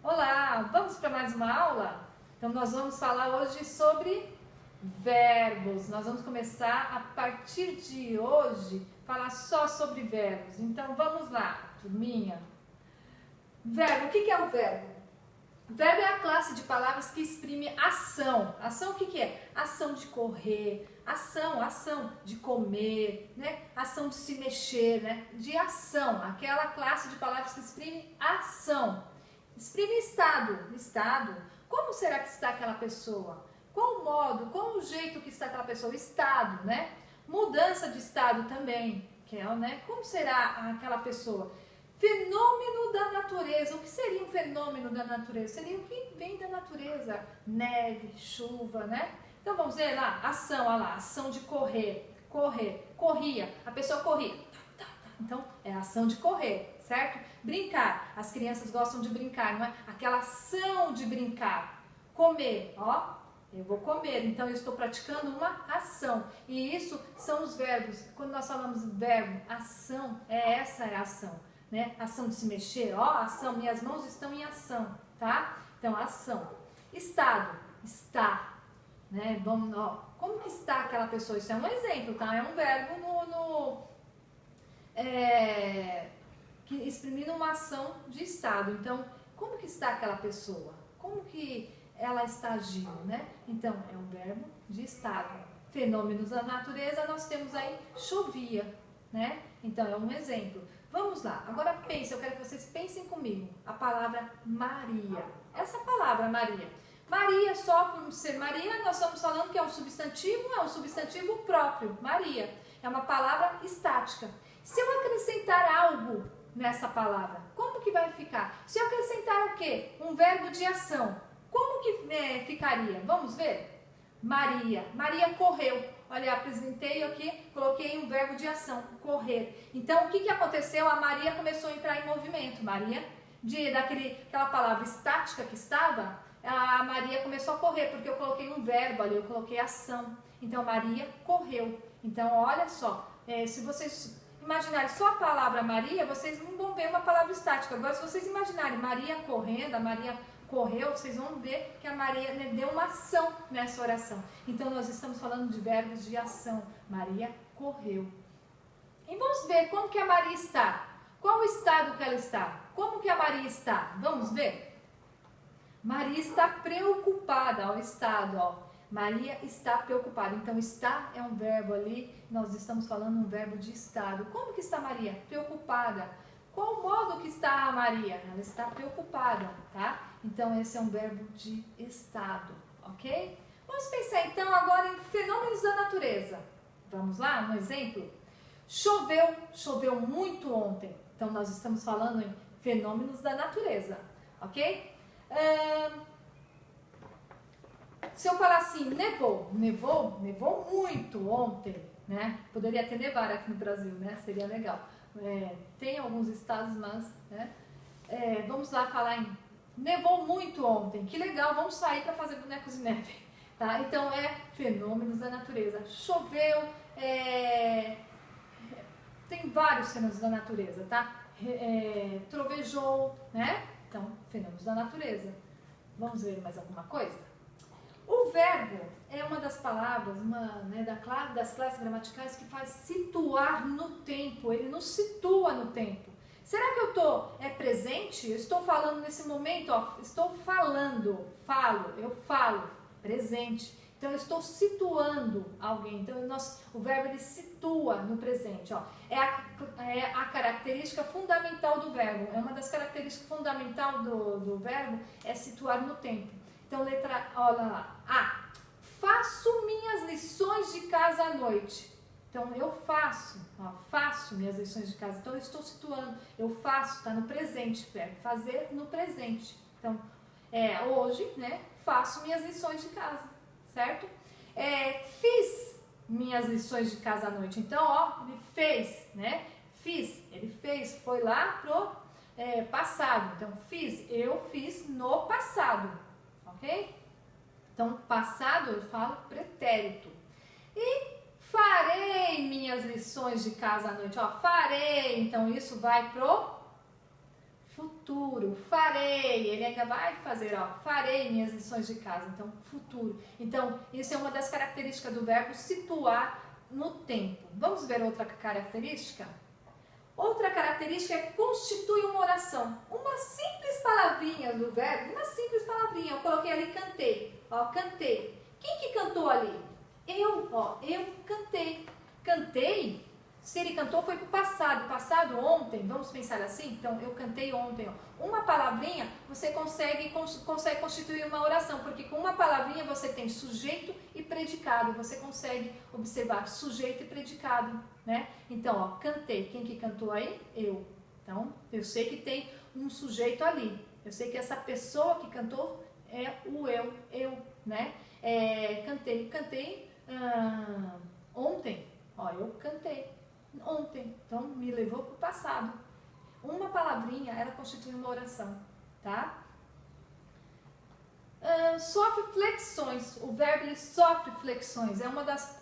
Olá, vamos para mais uma aula? Então nós vamos falar hoje sobre verbos. Nós vamos começar a partir de hoje falar só sobre verbos. Então vamos lá, turminha. Verbo, o que é o verbo? Verbo é a classe de palavras que exprime ação. Ação o que é? Ação de correr, ação de comer, né? Ação de se mexer, né? De ação, aquela classe de palavras que exprime ação. Exprime estado. Como será que está aquela pessoa? Qual o modo, qual o jeito que está aquela pessoa? Estado, né? Mudança de estado também, que é, né? Como será aquela pessoa? Fenômeno da natureza. O que seria um fenômeno da natureza? Seria o que vem da natureza. Neve, chuva, né? Então vamos ver lá, ação, olha lá, ação de correr, corria, a pessoa corria. Então é a ação de correr, certo? Brincar, as crianças gostam de brincar, não é? Aquela ação de brincar. Comer, ó, eu vou comer, então eu estou praticando uma ação. E isso são os verbos. Quando nós falamos verbo, ação, essa é a ação. Né? Ação de se mexer, ó, ação, minhas mãos estão em ação, tá? Então, ação. Estado, está, né? Vamos, ó, como que está aquela pessoa? Isso é um exemplo, tá? É um verbo que exprimindo uma ação de estado. Então, como que está aquela pessoa? Como que ela está agindo, né? Então, é um verbo de estado. Fenômenos da natureza, nós temos aí chovia, né? Então, é um exemplo. Vamos lá, agora pense, eu quero que vocês pensem comigo, a palavra Maria. Essa palavra Maria. Maria, só por ser Maria, nós estamos falando que é um substantivo próprio, Maria. É uma palavra estática. Se eu acrescentar algo nessa palavra, como que vai ficar? Se eu acrescentar o quê? Um verbo de ação, como que ficaria? Vamos ver? Maria. Maria correu. Olha, apresentei aqui, coloquei um verbo de ação, correr. Então, o que aconteceu? A Maria começou a entrar em movimento. Maria, aquela palavra estática que estava, a Maria começou a correr, porque eu coloquei um verbo ali, eu coloquei ação. Então, Maria correu. Então, olha só, se vocês imaginarem só a palavra Maria, vocês não vão ver uma palavra estática. Agora, se vocês imaginarem Maria correndo, a Maria correu, vocês vão ver que a Maria, né, deu uma ação nessa oração. Então, nós estamos falando de verbos de ação. Maria correu. E vamos ver como que a Maria está. Qual o estado que ela está? Como que a Maria está? Vamos ver? Maria está preocupada, ó, o estado, ó. Maria está preocupada. Então, está é um verbo ali, nós estamos falando um verbo de estado. Como que está Maria? Preocupada. Qual o modo que está a Maria? Ela está preocupada, tá? Então, esse é um verbo de estado, ok? Vamos pensar então agora em fenômenos da natureza. Vamos lá, um exemplo? Choveu muito ontem. Então, nós estamos falando em fenômenos da natureza, ok? Se eu falar assim, nevou muito ontem, né? Poderia ter nevado aqui no Brasil, né? Seria legal. Tem alguns estados, mas, né? Vamos lá falar em nevou muito ontem, que legal, vamos sair para fazer bonecos de neve, tá? Então, fenômenos da natureza. Choveu, tem vários fenômenos da natureza, tá? Trovejou, né? Então, fenômenos da natureza. Vamos ver mais alguma coisa? O verbo é uma das palavras, das classes gramaticais que faz situar no tempo, ele nos situa no tempo. Será que eu presente? Eu estou falando nesse momento, ó, eu falo, presente. Então, eu estou situando alguém. Então, o verbo ele situa no presente. Ó. É a característica fundamental do verbo. É uma das características fundamentais do verbo é situar no tempo. Então, olha lá. A. Faço minhas lições de casa à noite. Então, eu faço minhas lições de casa. Então, eu estou situando. Eu faço, está no presente, verbo. Fazer no presente. Então, hoje, né? Faço minhas lições de casa, certo? Fiz minhas lições de casa à noite. Então, ó, ele fez, né? Ele fez, foi lá pro passado. Então, eu fiz no passado, ok? Então, passado eu falo pretérito. E farei minhas lições de casa à noite. Ó, farei, então isso vai pro futuro. futuro, farei, ele ainda vai fazer, ó, farei minhas lições de casa, então futuro. Então, isso é uma das características do verbo situar no tempo. Vamos ver outra característica? Outra característica é constitui uma oração. Uma simples palavrinha do verbo, uma simples palavrinha. Eu coloquei ali cantei, ó, cantei. Quem que cantou ali? Eu, ó, eu cantei. Cantei, se ele cantou foi para o passado. Passado ontem, vamos pensar assim? Então, eu cantei ontem. Ó. Uma palavrinha, você consegue constituir uma oração, porque com uma palavrinha você tem sujeito e predicado. Você consegue observar sujeito e predicado, né? Então, ó, cantei. Quem que cantou aí? Eu. Então, eu sei que tem um sujeito ali. Eu sei que essa pessoa que cantou é o eu, né? Cantei ontem. Ó, eu cantei ontem, então me levou para o passado. Uma palavrinha, ela constitui uma oração, tá? Sofre flexões, o verbo ele sofre flexões, é uma das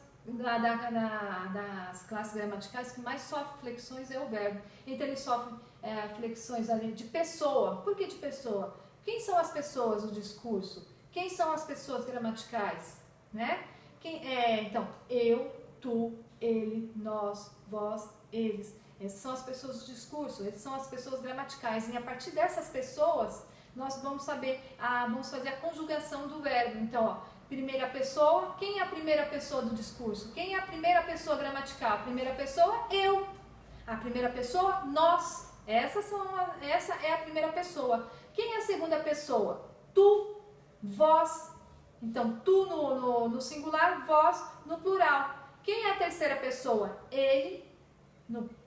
classes gramaticais que mais sofre flexões é o verbo. Então ele sofre flexões ali de pessoa. Por que de pessoa? Quem são as pessoas do discurso? Quem são as pessoas gramaticais? Né? Então, eu, tu, ele, nós, vós, eles. Essas são as pessoas do discurso, essas são as pessoas gramaticais. E a partir dessas pessoas, nós vamos vamos fazer a conjugação do verbo. Então, ó, primeira pessoa, quem é a primeira pessoa do discurso? Quem é a primeira pessoa gramatical? A primeira pessoa, eu. A primeira pessoa, nós. Essa é a primeira pessoa. Quem é a segunda pessoa? Tu, vós. Então, tu no singular, vós no plural. Quem é a terceira pessoa? Ele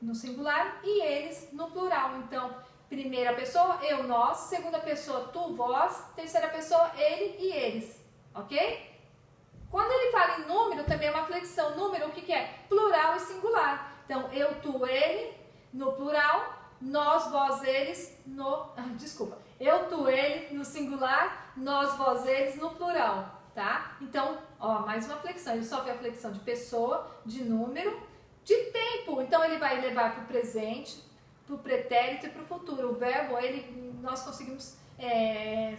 no singular e eles no plural. Então, primeira pessoa, eu, nós. Segunda pessoa, tu, vós. Terceira pessoa, ele e eles. Ok? Quando ele fala em número, também é uma flexão. Número, o que é? Plural e singular. Então, eu, tu, ele no plural. Nós, vós, eles no... Desculpa. Eu, tu, ele no singular. Nós, vós, eles no plural. Tá? Então, ó, mais uma flexão. Ele sofre a flexão de pessoa, de número, de tempo. Então, ele vai levar para o presente, para o pretérito e para o futuro. O verbo, nós conseguimos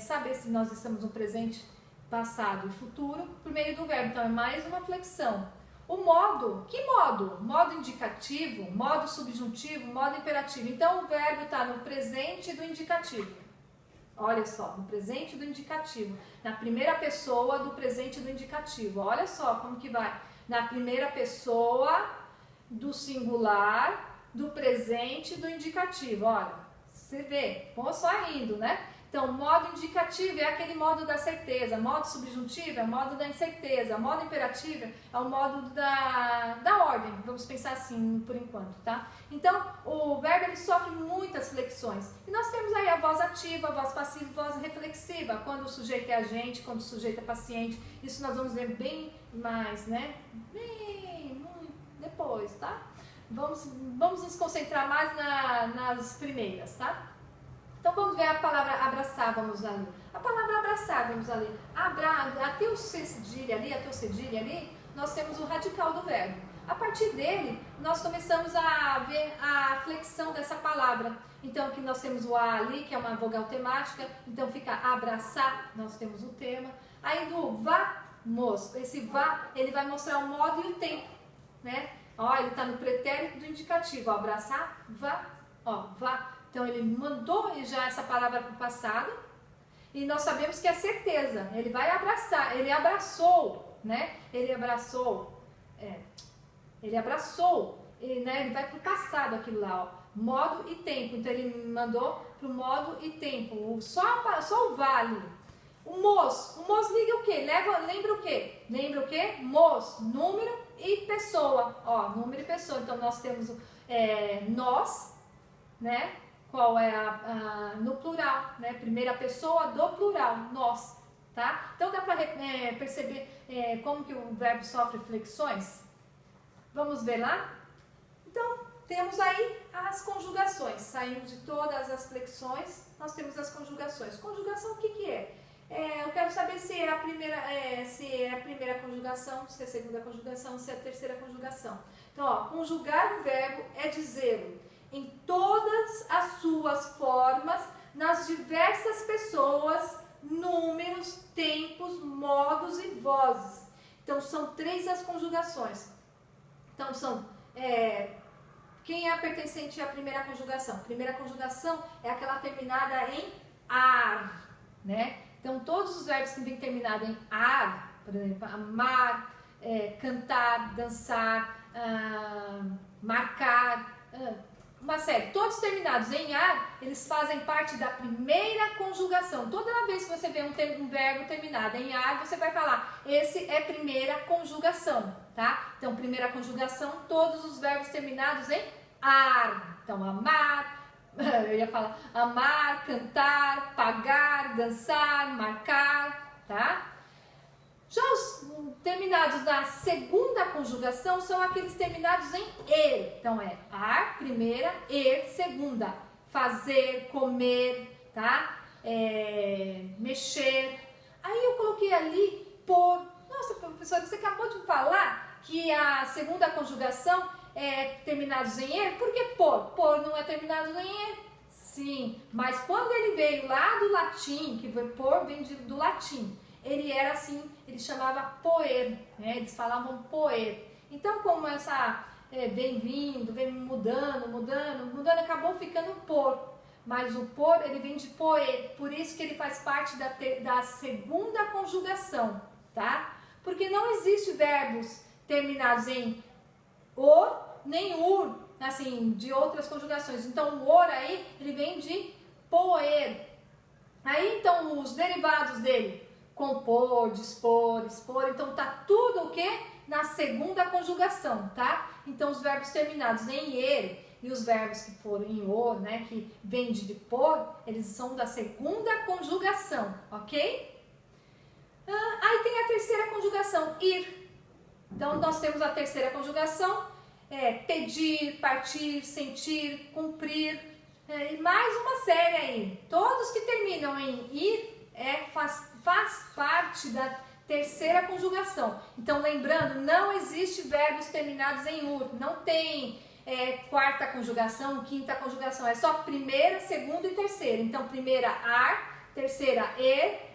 saber se nós estamos no presente, passado e futuro por meio do verbo. Então, é mais uma flexão. O modo, que modo? Modo indicativo, modo subjuntivo, modo imperativo. Então, o verbo está no presente do indicativo. Olha só, no presente do indicativo. Na primeira pessoa do presente do indicativo. Olha só como que vai. Na primeira pessoa do singular, do presente do indicativo. Olha, você vê, vou só indo, né? Então, modo indicativo é aquele modo da certeza. Modo subjuntivo é o modo da incerteza. Modo imperativo é o modo da ordem. Vamos pensar assim por enquanto, tá? Então, o verbo ele sofre muitas flexões. E nós temos aí a voz ativa, a voz passiva, a voz reflexiva. Quando o sujeito é agente, quando o sujeito é paciente. Isso nós vamos ver bem mais, né? Muito depois, tá? Vamos nos concentrar mais nas primeiras, tá? Então vamos ver a palavra abraçar, vamos ali. A palavra abraçar, vamos ali. Até o cedilha ali, nós temos o radical do verbo. A partir dele, nós começamos a ver a flexão dessa palavra. Então aqui nós temos o A ali, que é uma vogal temática. Então fica abraçar, nós temos o tema. Aí do vamos, esse vá, ele vai mostrar o modo e o tempo, né? Ó, ele está no pretérito do indicativo. Ó, abraçar, vá, ó, vá. Então, ele mandou já essa palavra para o passado e nós sabemos que é certeza. Ele vai abraçar, ele abraçou, né? Ele abraçou, né? Ele vai para o passado aquilo lá, ó. Modo e tempo. Então, ele mandou para o modo e tempo. Só o vale. O moço liga o quê? Lembra o quê? Lembra o quê? Moço, número e pessoa. Ó, número e pessoa. Então, nós temos nós, né? Qual é no plural, né? Primeira pessoa do plural, nós, tá? Então dá para perceber como que o verbo sofre flexões? Vamos ver lá? Então, temos aí as conjugações. Saímos de todas as flexões, nós temos as conjugações. Conjugação, o que é? Eu quero saber se é a primeira conjugação, se é a segunda conjugação, se é a terceira conjugação. Então, ó, conjugar um verbo é dizê-lo em todas as suas formas diversas pessoas, números, tempos, modos e vozes. Então, são 3 as conjugações. Então, quem é pertencente à primeira conjugação? A primeira conjugação é aquela terminada em ar, né? Então, todos os verbos que vêm terminado em ar, por exemplo, amar, cantar, dançar, marcar, uma série, todos terminados em ar, eles fazem parte da primeira conjugação. Toda vez que você vê um verbo terminado em ar, você vai falar, esse é primeira conjugação, tá? Então, primeira conjugação, todos os verbos terminados em ar. Então, amar, eu ia falar amar, cantar, pagar, dançar, marcar, tá? Já os terminados na segunda conjugação são aqueles terminados em er. Então, é ar, primeira, er, segunda. Fazer, comer, tá? Mexer. Aí eu coloquei ali por. Nossa, professora, você acabou de falar que a segunda conjugação é terminados em er. Por que por? Por não é terminado em er? Sim, mas quando ele veio lá do latim, que por vem do latim, ele era assim, ele chamava poer, né? Eles falavam poer. Então, como essa vem vindo, vem mudando, acabou ficando por. Mas o por, ele vem de poer, por isso que ele faz parte da segunda conjugação, tá? Porque não existe verbos terminados em or nem ur, assim, de outras conjugações. Então, o or aí, ele vem de poer. Aí, então, os derivados dele, compor, dispor, expor, então tá tudo o quê? Na segunda conjugação, tá? Então, os verbos terminados em er e os verbos que foram em or, né, que vem de por, eles são da segunda conjugação, ok? Aí tem a terceira conjugação, ir. Então, nós temos a terceira conjugação, pedir, partir, sentir, cumprir, e mais uma série aí. Todos que terminam em ir faz parte da terceira conjugação. Então, lembrando, não existe verbos terminados em ur, não tem quarta conjugação, quinta conjugação, é só primeira, segunda e terceira. Então, primeira ar, terceira er,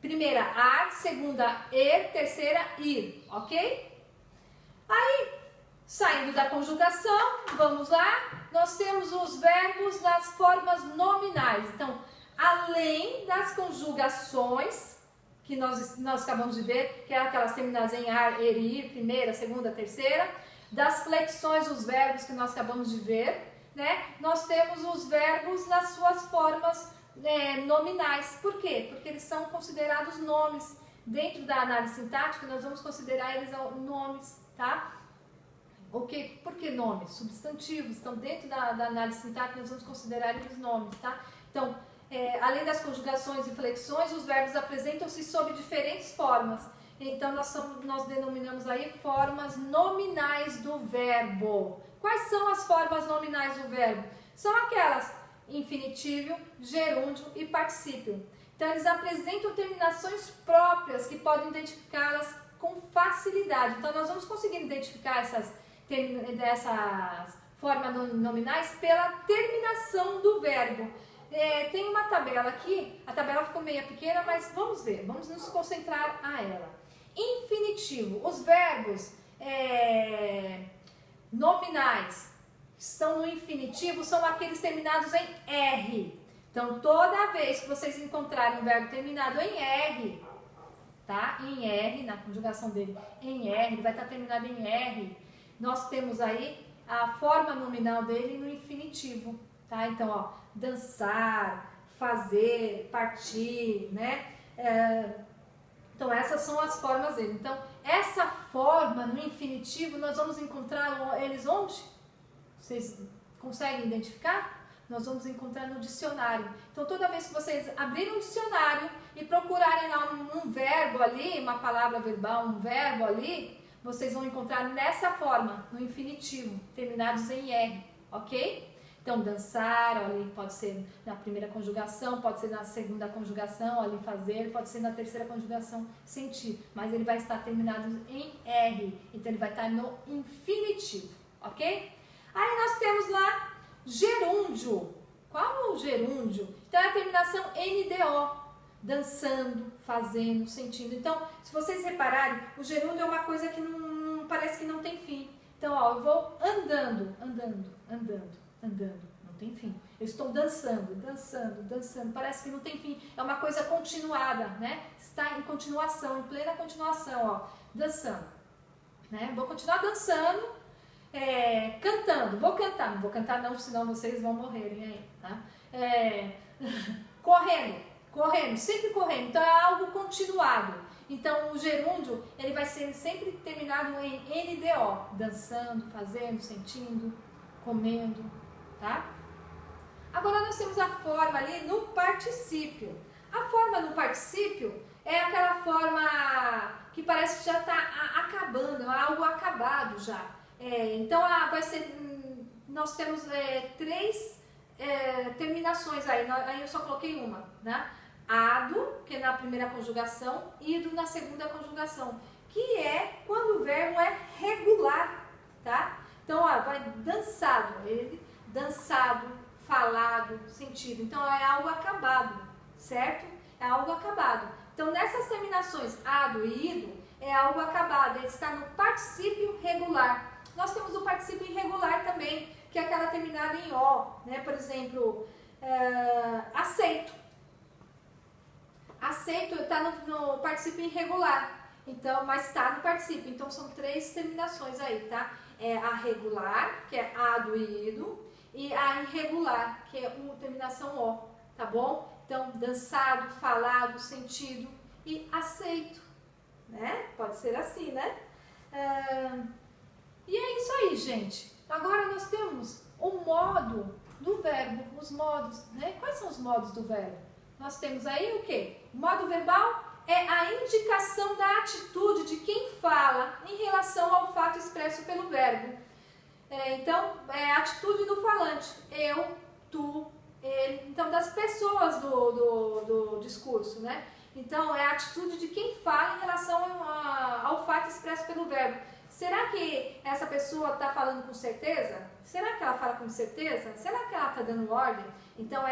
primeira ar, segunda er, terceira ir, ok? Aí, saindo da conjugação, vamos lá, nós temos os verbos nas formas nominais. Então, além das conjugações que nós acabamos de ver, que é aquelas terminadas em ar, er e ir, primeira, segunda, terceira, das flexões dos verbos que nós acabamos de ver, né? Nós temos os verbos nas suas formas nominais. Por quê? Porque eles são considerados nomes. Dentro da análise sintática, nós vamos considerar eles nomes, tá? Okay. Por que nomes? Substantivos. Então, dentro da análise sintática, nós vamos considerar eles nomes, tá? Então, além das conjugações e flexões, os verbos apresentam-se sob diferentes formas. Então, nós denominamos aí formas nominais do verbo. Quais são as formas nominais do verbo? São aquelas infinitivo, gerúndio e particípio. Então, eles apresentam terminações próprias que podem identificá-las com facilidade. Então, nós vamos conseguir identificar essas formas nominais pela terminação do verbo. Tem uma tabela aqui, a tabela ficou meio pequena, mas vamos ver, vamos nos concentrar a ela. Infinitivo, os verbos nominais que estão no infinitivo são aqueles terminados em R. Então, toda vez que vocês encontrarem um verbo terminado em R, tá? Em R, na conjugação dele, em R, ele vai estar terminado em R. Nós temos aí a forma nominal dele no infinitivo, tá? Então, ó, dançar, fazer, partir, né? Então, essas são as formas dele. Então, essa forma no infinitivo, nós vamos encontrar eles onde? Vocês conseguem identificar? Nós vamos encontrar no dicionário. Então, toda vez que vocês abrirem um dicionário e procurarem lá um verbo ali, uma palavra verbal, um verbo ali, vocês vão encontrar nessa forma, no infinitivo, terminados em R, ok? Então, dançar, ali pode ser na primeira conjugação, pode ser na segunda conjugação, ali fazer, pode ser na terceira conjugação, sentir. Mas ele vai estar terminado em R, então ele vai estar no infinitivo, ok? Aí nós temos lá gerúndio. Qual o gerúndio? Então é a terminação NDO. Dançando, fazendo, sentindo. Então, se vocês repararem, o gerúndio é uma coisa que não parece que não tem fim. Então, ó, eu vou andando, não tem fim. Eu estou dançando, parece que não tem fim. É uma coisa continuada, né? Está em continuação, em plena continuação, ó, dançando, né? Vou continuar dançando, cantando, vou cantar, não vou cantar não, senão vocês vão morrerem aí, tá? Correndo, sempre correndo, então é algo continuado. Então o gerúndio, ele vai ser sempre terminado em NDO, dançando, fazendo, sentindo, comendo, tá? Agora nós temos a forma ali no particípio. A forma no particípio é aquela forma que parece que já está acabando, é algo acabado já. Então vai ser, nós temos três terminações aí eu só coloquei uma, né? Ado, que é na primeira conjugação, ido na segunda conjugação, que é quando o verbo é regular, tá? Então, ó, vai dançado, falado, sentido. Então, é algo acabado, certo? É algo acabado. Então, nessas terminações ado e ido, é algo acabado, ele está no particípio regular. Nós temos o particípio irregular também, que é aquela terminada em O, né? Por exemplo, aceito. Aceito está no particípio irregular, então, mas está no particípio. Então, são três terminações aí, tá? É a regular, que é ado e ido, e a irregular, que é uma terminação O, tá bom? Então, dançado, falado, sentido e aceito, né? Pode ser assim, né? E é isso aí, gente. Agora nós temos o modo do verbo, os modos, né? Quais são os modos do verbo? Nós temos aí o quê? O modo verbal é a indicação da atitude de quem fala em relação ao fato expresso pelo verbo. Então, é a atitude do falante. Eu, tu, ele. Então, das pessoas do discurso, né? Então, é a atitude de quem fala em relação ao fato expresso pelo verbo. Será que essa pessoa está falando com certeza? Será que ela fala com certeza? Será que ela está dando ordem? Então,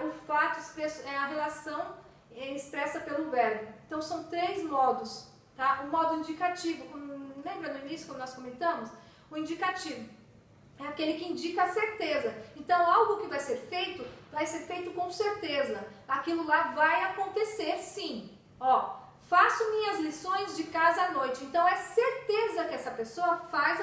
o fato expresso, é a relação expressa pelo verbo. Então, são três modos, tá? O modo indicativo, lembra no início, como nós comentamos? O indicativo é aquele que indica a certeza. Então, algo que vai ser feito com certeza. Aquilo lá vai acontecer, sim. Ó, faço minhas lições de casa à noite. Então, é certeza que essa pessoa faz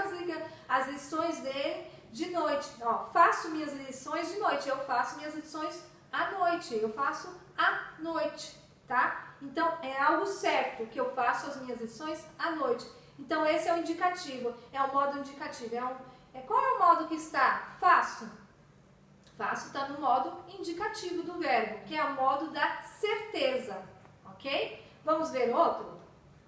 as lições dele de noite. Ó, faço minhas lições de noite. Eu faço minhas lições à noite. Eu faço à noite, tá? Então, é algo certo que eu faço as minhas lições à noite. Então, esse é o indicativo. É o modo indicativo. Qual é o modo que está? Faço. Faço está no modo indicativo do verbo, que é o modo da certeza, ok? Vamos ver outro?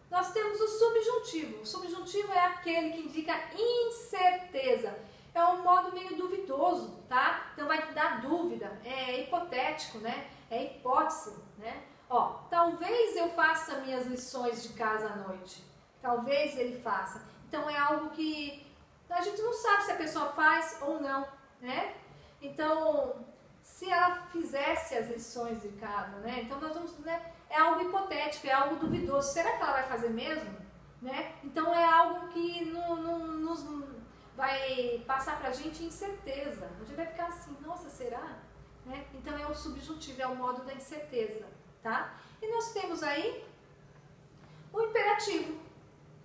Nós temos o subjuntivo. O subjuntivo é aquele que indica incerteza. É um modo meio duvidoso, tá? Então vai dar dúvida, é hipotético, né? É hipótese, né? Ó, talvez eu faça minhas lições de casa à noite. Talvez ele faça. Então é algo que a gente não sabe se a pessoa faz ou não, né? Então, se ela fizesse as lições de casa, né? Então nós vamos, né? É algo hipotético, é algo duvidoso. Será que ela vai fazer mesmo? Né? Então é algo que nos vai passar pra gente incerteza. A gente vai ficar assim, nossa, será? Né? Então é o subjuntivo, é o modo da incerteza, tá? E nós temos aí o imperativo,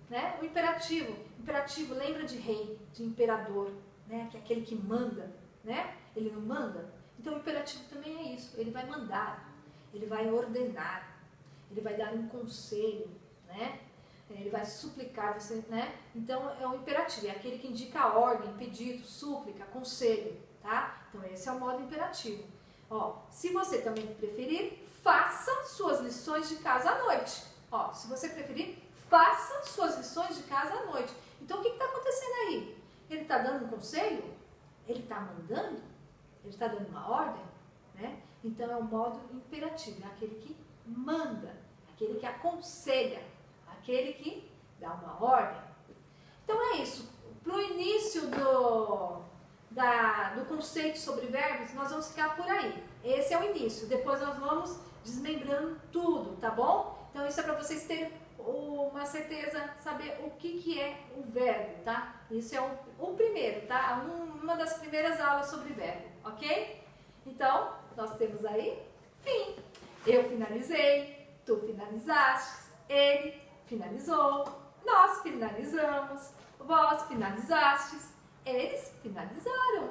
né? O imperativo lembra de rei, de imperador, né? Que é aquele que manda, né? Ele não manda. Então o imperativo também é isso, ele vai mandar, ele vai ordenar, ele vai dar um conselho, né? Ele vai suplicar você, né? Então é o imperativo, é aquele que indica ordem, pedido, súplica, conselho, tá? Então esse é o modo imperativo. Ó, se você também preferir, faça suas lições de casa à noite. Ó, se você preferir, faça suas lições de casa à noite. Então o que está acontecendo aí? Ele está dando um conselho? Ele está mandando? Ele está dando uma ordem? Né? Então é o modo imperativo, é aquele que manda, aquele que aconselha, aquele que dá uma ordem. Então é isso. Para o início do conceito sobre verbos, nós vamos ficar por aí. Esse é o início. Depois nós vamos desmembrando tudo, tá bom? Então isso é para vocês terem uma certeza, saber o que é o verbo, tá? Isso é o primeiro, tá? Uma das primeiras aulas sobre verbo, ok? Então, nós temos aí fim. Eu finalizei, tu finalizaste, ele finalizou, nós finalizamos, vós finalizastes, eles finalizaram.